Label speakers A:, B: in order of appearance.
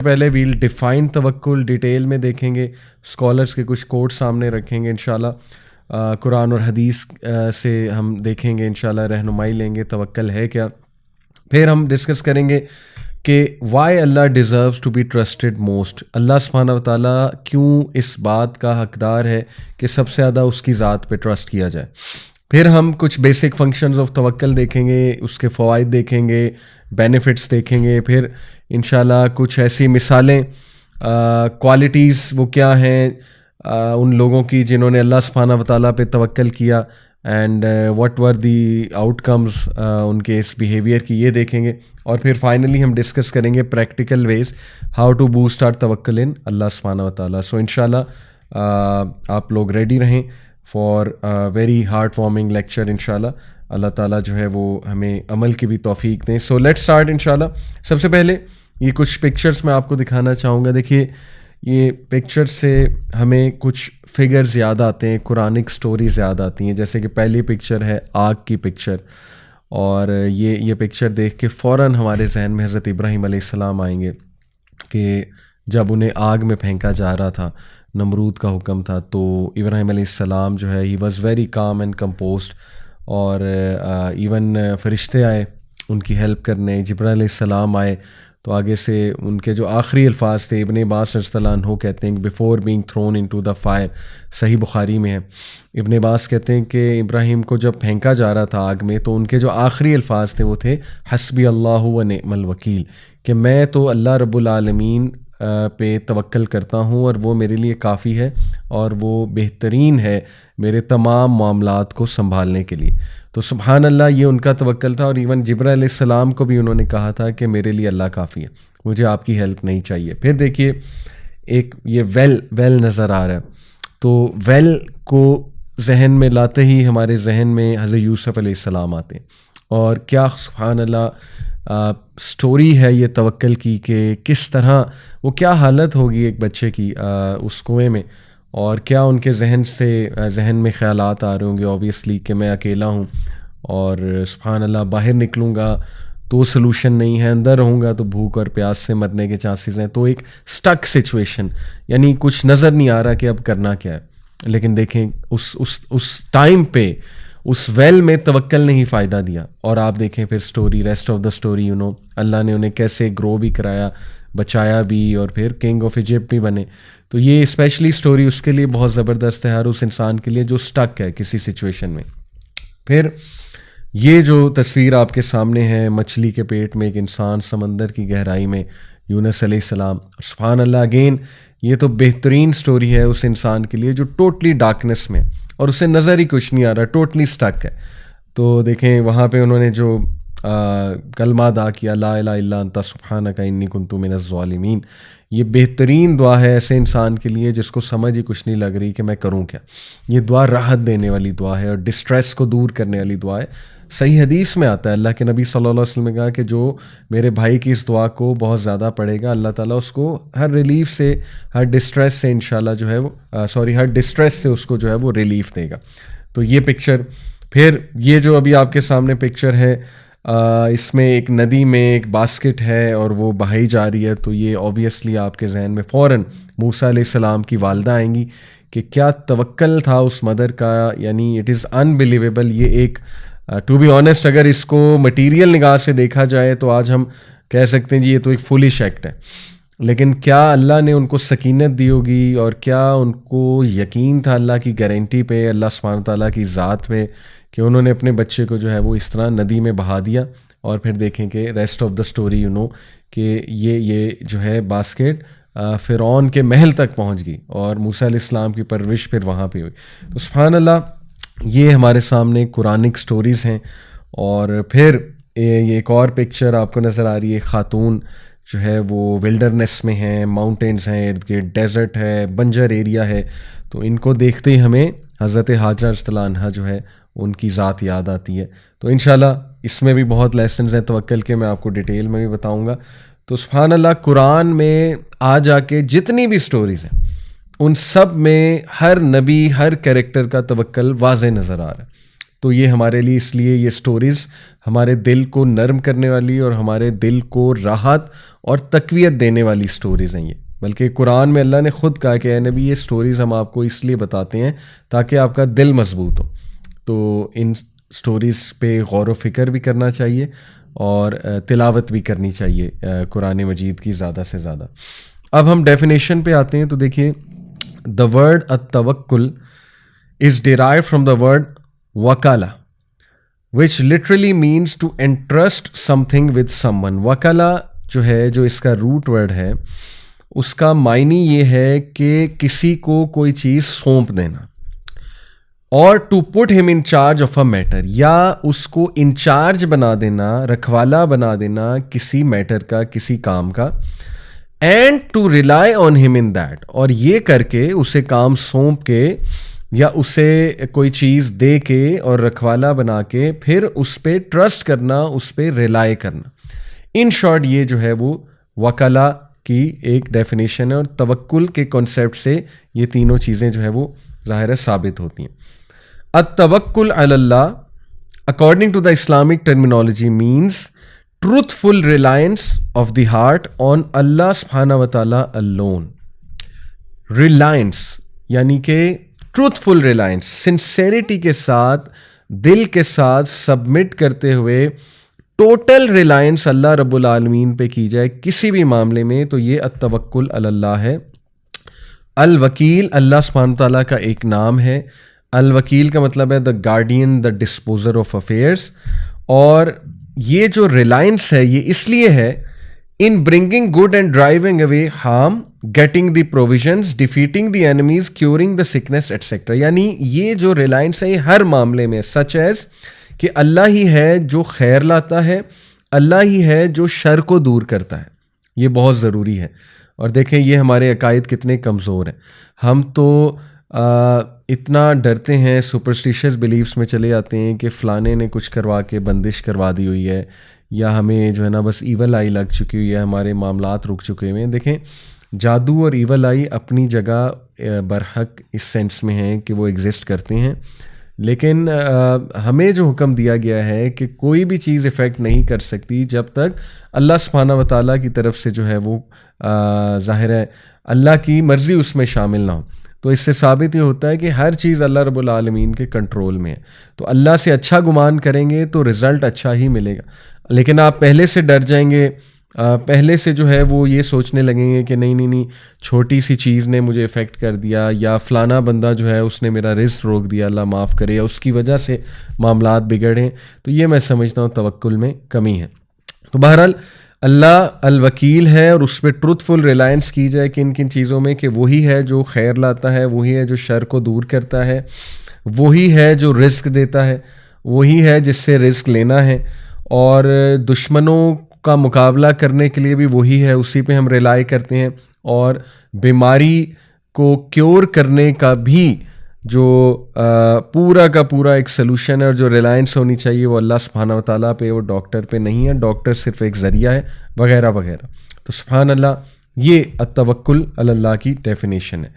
A: पहले we'll define तवक्कुल detail में देखेंगे, स्कॉलर्स के कुछ कोट सामने रखेंगे इंशाल्लाह, कुरान और हदीस से हम देखेंगे इंशाल्लाह, रहनुमाई लेंगे तवक्कल है क्या। फिर हम डिस्कस करेंगे कि why Allah deserves to be trusted most, Allah सुब्हानहू व तआला क्यों इस बात का हकदार है कि सबसे ज़्यादा उसकी ज़ात पे ट्रस्ट किया जाए। फिर हम कुछ बेसिक फंक्शंस ऑफ तवक्कल देखेंगे, उसके फ़वाइद देखेंगे, बेनिफिट्स देखेंगे। फिर इंशाल्लाह कुछ ऐसी मिसालें, क्वालिटीज़ वो क्या हैं उन लोगों की जिन्होंने अल्लाह सुब्हानहू व तआला पे तवक्कल किया, and what were the outcomes उनके इस बिहेवियर की, ये देखेंगे। और फिर फाइनली हम डिस्कस करेंगे practical ways how to boost our तवक्कुल इन अल्लाह सुब्हानहू व तआला। सो इंशाल्लाह आप लोग रेडी रहें for very heart warming lecture इंशाल्लाह। अल्लाह ताला जो है वो हमें अमल की भी तौफीक दें। सो लेट्स स्टार्ट इंशाल्लाह। सबसे पहले ये कुछ पिक्चर्स मैं आपको दिखाना चाहूँगा। देखिए ये पिक्चर से हमें कुछ फिगर्स याद आते हैं, कुरानिक स्टोरीज याद आती हैं। जैसे कि पहली पिक्चर है आग की पिक्चर, और ये पिक्चर देख के फ़ौरन हमारे जहन में हज़रत इब्राहीम अलैहिस्सलाम आएंगे कि जब उन्हें आग में फेंका जा रहा था, नमरूद का हुक्म था, तो इब्राहीम अलैहिस्सलाम जो है he was very calm and composed, और इवन फरिश्ते आए उनकी हेल्प करने, जिब्राईल अलैहिस्सलाम आए। तो आगे से उनके जो आखिरी अल्फाज थे, इब्न अब्बास रज़ियल्लाहु अन्हु कहते हैं before being throne into the fire, सही बुखारी में है। इब्न अब्बास कहते हैं कि इब्राहीम को जब फेंका जा रहा था आग में, तो उनके जो आखिरी अल्फाज थे वो थे हस्बी अल्लाहु व निअमल वकील, कि मैं तो अल्लाह रब्बुल आलमीन पे तवक्कल करता हूँ और वो मेरे लिए काफ़ी है और वो बेहतरीन है मेरे तमाम मामलात को संभालने के लिए। तो सुभान अल्लाह, ये उनका तवक्कल था। और इवन जिब्राईल अलैहिस्सलाम को भी उन्होंने कहा था कि मेरे लिए अल्लाह काफ़ी है, मुझे आपकी हेल्प नहीं चाहिए। फिर देखिए एक ये वेल नज़र आ रहा है, तो वेल को जहन में लाते ही हमारे जहन में हज़रत यूसुफ़ अलैहिस्सलाम आते हैं। और क्या सुभान अल्लाह स्टोरी है ये तवक्ल की, कि किस तरह वो, क्या हालत होगी एक बच्चे की उस कुएं में, और क्या उनके जहन में ख़यालात आ रहे होंगे ऑब्वियसली कि मैं अकेला हूँ और सुभान अल्लाह बाहर निकलूँगा तो सलूशन नहीं है, अंदर रहूँगा तो भूख और प्यास से मरने के चांसेस हैं। तो एक स्टक सिचुएशन, यानी कुछ नज़र नहीं आ रहा कि अब करना क्या है। लेकिन देखें उस टाइम पे उस वेल में तवक्कल ने ही फ़ायदा दिया। और आप देखें फिर story, rest of the story, Allah ने उन्हें कैसे ग्रो भी कराया, बचाया भी, और फिर किंग ऑफ इजिप्ट भी बने। तो ये स्पेशली स्टोरी उसके लिए बहुत ज़बरदस्त है, हर उस इंसान के लिए जो स्टक है किसी सिचुएशन में। फिर ये जो तस्वीर आपके सामने है, मछली के पेट में एक इंसान, समंदर की गहराई में यूनुस अलैहिस्सलाम, सुभान अल्लाह, अगेन ये तो बेहतरीन स्टोरी है उस इंसान के लिए जो टोटली डार्कनेस में और उसे नज़र ही कुछ नहीं आ रहा, टोटली स्टक है। तो देखें वहाँ पे उन्होंने जो कलमा अदा किया, ला इलाहा इल्ला अंता सुब्हानका इन्नी कुन्तु मिनज़ ज़ालिमीन, ये बेहतरीन दुआ है ऐसे इंसान के लिए जिसको समझ ही कुछ नहीं लग रही कि मैं करूँ क्या। ये दुआ राहत देने वाली दुआ है और डिस्ट्रेस को दूर करने वाली दुआ है। सही हदीस में आता है, अल्लाह के नबी सल्लल्लाहु अलैहि वसल्लम ने कहा कि जो मेरे भाई की इस दुआ को बहुत ज़्यादा पढ़ेगा, अल्लाह ताला उसको हर रिलीफ से, हर डिस्ट्रेस से इंशाल्लाह जो है वो हर डिस्ट्रेस से उसको जो है वो रिलीफ देगा। तो ये पिक्चर, फिर ये जो अभी आपके सामने पिक्चर है, इसमें एक नदी में एक बास्केट है और वो बहाई जा रही है। तो ये ऑब्वियसली आपके जहन में फ़ौरन मूसा अलैहिस्सलाम की वालदा आएंगी कि क्या तवक्कल था उस मदर का, यानी इट इज़ अनबिलीवेबल। ये एक टू बी ऑनेस्ट अगर इसको मटीरियल निगाह से देखा जाए तो आज हम कह सकते हैं जी ये तो एक फुलिश एक्ट है, लेकिन क्या अल्लाह ने उनको सकीनत दी होगी और क्या उनको यकीन था अल्लाह की गारंटी पे, अल्लाह सुब्हानहू तआला की ज़ात पे, कि उन्होंने अपने बच्चे को जो है वो इस तरह नदी में बहा दिया। और फिर देखें कि रेस्ट ऑफ द स्टोरी कि ये जो है बास्केट फ़िरौन के महल तक पहुंच गई और मूसा अलैहिस्सलाम की परवरिश फिर वहाँ पे हुई। तो सुब्हान अल्लाह, ये हमारे सामने कुरानिक स्टोरीज़ हैं। और फिर ये एक और पिक्चर आपको नज़र आ रही है, खातून जो है वो विल्डरनेस में है, माउंटेन्स हैं इर्द गिर्द, डेजर्ट है, बंजर एरिया है। तो इनको देखते ही हमें हज़रत हाजरा रज़ियल्लाहु अन्हा जो है उनकी ज़ात याद आती है। तो इंशाल्लाह इसमें भी बहुत लेसन्स हैं तवक्कल के, मैं आपको डिटेल में भी बताऊँगा। तो सुभान अल्लाह, कुरान में आ जाके जितनी भी स्टोरीज़ हैं उन सब में हर नबी, हर कैरेक्टर का तवक्कल वाज़े नज़र आ रहा है। तो ये हमारे लिए, इसलिए ये स्टोरीज़ हमारे दिल को नरम करने वाली और हमारे दिल को राहत और तक़वियत देने वाली स्टोरीज़ हैं ये। बल्कि कुरान में अल्लाह ने ख़ुद कहा कि ए नबी ये स्टोरीज़ हम आपको इसलिए बताते हैं ताकि आपका दिल मजबूत हो। तो इन स्टोरीज़ पे गौर व फ़िक्र भी करना चाहिए और तिलावत भी करनी चाहिए कुरान मजीद की ज़्यादा से ज़्यादा। अब हम डेफिनेशन पे आते हैं। तो देखिए, द वर्ड अत-तवक्कुल is derived from the word वकाला which literally means to entrust something with someone. वकाला जो है, जो इसका रूट वर्ड है, उसका मायने ये है कि किसी को कोई चीज़ सौंप देना, और to put him in charge of a matter, या उसको इंचार्ज बना देना, रखवाला बना देना किसी मैटर का, किसी काम का, and to rely on him in that, और ये करके उसे काम सौंप के या उसे कोई चीज़ दे के और रखवाला बना के फिर उस पर ट्रस्ट करना, उस पर रिलाई करना। इन शॉर्ट ये जो है वो वकाला की एक डेफिनेशन है, और तवक्कुल के कॉन्सेप्ट से ये तीनों चीज़ें जो है वो ज़ाहिर है साबित होती हैं। अत-तवक्कुल अलल्लाह according to the Islamic terminology means truthful reliance of the heart on Allah सुब्हानहू व तआला अलोन। रिलायंस यानी कि ट्रूथफुल रिलायंस, सिंसेरिटी के साथ, दिल के साथ सबमिट करते हुए टोटल रिलायंस अल्लाह रब्बुल आलमीन पे की जाए किसी भी मामले में, तो ये अत-तवक्कुल अलल्लाह है। अल वकील अल्लाह सुब्हानहू व तआला का एक नाम है। अल वकील का मतलब है the guardian, the disposer of affairs. और ये जो रिलायंस है ये इसलिए है in bringing good and driving away harm, getting the provisions, defeating the enemies, curing the sickness etcetera. यानी ये जो रिलायंस है ये हर मामले में, सच एज कि अल्लाह ही है जो खैर लाता है, अल्लाह ही है जो शर को दूर करता है। ये बहुत ज़रूरी है। और देखें ये हमारे अकायद कितने कमज़ोर हैं। हम तो इतना डरते हैं, सुपरस्टिशियस बिलीव्स में चले जाते हैं कि फ़लाने ने कुछ करवा के बंदिश करवा दी हुई है, या हमें जो है ना बस ईवल आई लग चुकी हुई है, हमारे मामलात रुक चुके हुए हैं। देखें, जादू और ईवल आई अपनी जगह बरहक इस सेंस में हैं कि वो एग्ज़िस्ट करते हैं, लेकिन हमें जो हुक्म दिया गया है कि कोई भी चीज़ इफ़ेक्ट नहीं कर सकती जब तक अल्लाह सुब्हानहू व तआला की तरफ से जो है वो ज़ाहिर है अल्लाह की मर्ज़ी उसमें शामिल ना हो। तो इससे साबित ये होता है कि हर चीज़ अल्लाह रब्बुल आलमीन के कंट्रोल में है। तो अल्लाह से अच्छा गुमान करेंगे तो रिज़ल्ट अच्छा ही मिलेगा। लेकिन आप पहले से डर जाएंगे, पहले से जो है वो ये सोचने लगेंगे कि नहीं नहीं नहीं, छोटी सी चीज़ ने मुझे इफ़ेक्ट कर दिया, या फ़लाना बंदा जो है उसने मेरा रिज़्क़ रोक दिया, अल्लाह माफ़ करे, या उसकी वजह से मामलात बिगड़े, तो ये मैं समझता हूँ तवक्कुल में कमी है। तो बहरहाल अल्लाह अल वकील है, और उस पर ट्रूथफुल रिलायंस की जाए किन किन चीज़ों में, कि वही है जो खैर लाता है, वही है जो शर को दूर करता है, वही है जो रिज़्क़ देता है, वही है जिससे रिज़्क़ लेना है, और दुश्मनों का मुकाबला करने के लिए भी वही है, उसी पे हम रिलाई करते हैं। और बीमारी को क्योर करने का भी जो पूरा का पूरा एक सलूशन है, और जो रिलायंस होनी चाहिए वो अल्लाह सुब्हानहू व तआला पे, वो डॉक्टर पे नहीं है। डॉक्टर सिर्फ एक ज़रिया है, वगैरह वगैरह। तो सुब्हान अल्लाह, ये अत-तवक्कुल अलल्लाह की डेफिनेशन है।